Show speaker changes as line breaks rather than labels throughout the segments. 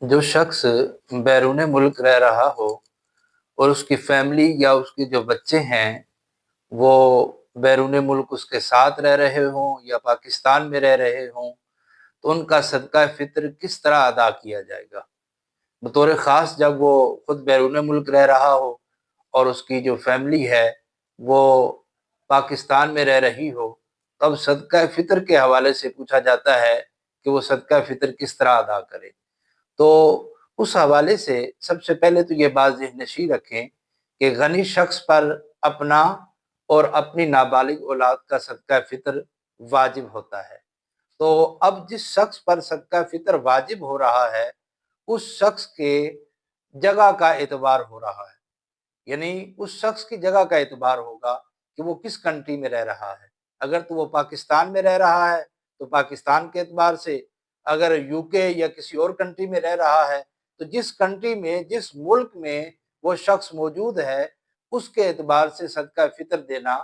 जो शख्स बैरून मुल्क रह रहा हो और उसकी फैमिली या उसके जो बच्चे हैं वो बैरून मुल्क उसके साथ रह रहे हों या पाकिस्तान में रह रहे हों, तो उनका सदका फ़ितर किस तरह अदा किया जाएगा? बतौर ख़ास जब वो खुद बैरून मुल्क रह रहा हो और उसकी जो फैमिली है वो पाकिस्तान में रह रही हो, तब सदका फ़ितर के हवाले से पूछा जाता है कि वो सदका फ़ितर किस तरह अदा करे। तो उस हवाले से सबसे पहले तो ये बात ज़हन-नशीं रखें कि गनी शख्स पर अपना और अपनी नाबालिग औलाद का सदका फ़ितर वाजिब होता है। तो अब जिस शख्स पर सदका फ़ितर वाजिब हो रहा है, उस शख्स के जगह का एतबार हो रहा है। यानी उस शख्स की जगह का एतबार होगा कि वो किस कंट्री में रह रहा है। अगर तो वो पाकिस्तान में रह रहा है, तो पाकिस्तान के एतबार से, अगर यूके या किसी और कंट्री में रह रहा है, तो जिस कंट्री में, जिस मुल्क में वो शख्स मौजूद है, उसके एतबार से सदका फ़ितर देना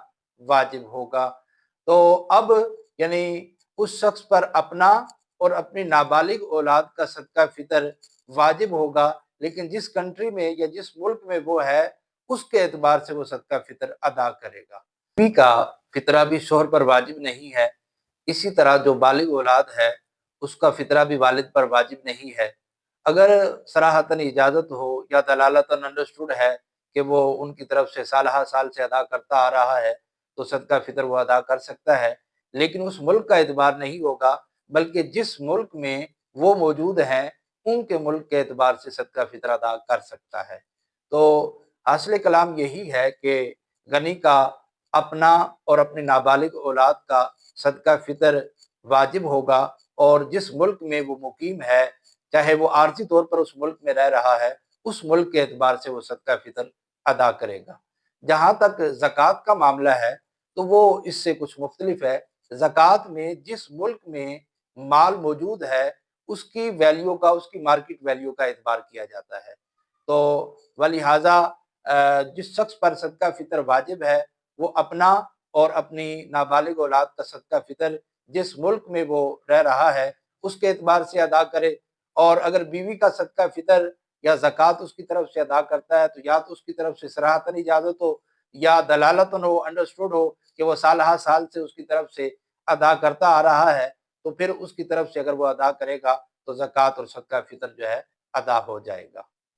वाजिब होगा। तो अब यानी उस शख्स पर अपना और अपनी नाबालिग औलाद का सदका फ़ितर वाजिब होगा, लेकिन जिस कंट्री में या जिस मुल्क में वो है, उसके एतबार से वो सदका फ़ितर अदा करेगा। बीवी का फ़ितरा भी शौहर पर वाजिब नहीं है। इसी तरह जो बालिग औलाद है, उसका फ़ितरा भी वालिद पर वाजिब नहीं है। अगर सराहतन इजाज़त हो या दलालतन अंडरस्टूड है कि वो उनकी तरफ से सालहा साल से अदा करता आ रहा है, तो सदका फ़ितर वो अदा कर सकता है। लेकिन उस मुल्क का एतबार नहीं होगा, बल्कि जिस मुल्क में वो मौजूद हैं, उनके मुल्क के एतबार से सदका फ़ितर अदा कर सकता है। तो हासिल कलाम यही है कि गनी का अपना और अपनी नाबालिग औलाद का सदका फ़ितर वाजिब होगा और जिस मुल्क में वो मुकीम है, चाहे वो आर्ज़ी तौर पर उस मुल्क में रह रहा है, उस मुल्क के एतबार से वो सदका फ़ितर अदा करेगा। जहाँ तक ज़कात का मामला है, तो वो इससे कुछ मुख्तलिफ है। ज़कात में जिस मुल्क में माल मौजूद है, उसकी वैल्यू का, उसकी मार्केट वैल्यू का एतबार किया जाता है। तो वलिहाज़ा जिस शख्स पर सदका फ़ितर वाजिब है, वो अपना और अपनी नाबालिग औलाद का सदका फ़ितर जिस मुल्क में वो रह रहा है, उसके एतबार से अदा करे। और अगर बीवी का सदका फ़ितर या ज़कात उसकी तरफ से अदा करता है, तो या तो उसकी तरफ से सराहतन इजाज़त हो या दलालतन हो, अंडरस्टूड हो कि वो साल-हा साल से उसकी तरफ से अदा करता आ रहा है, तो फिर उसकी तरफ से अगर वो अदा करेगा, तो ज़कात और सदका फ़ितर जो है अदा हो जाएगा।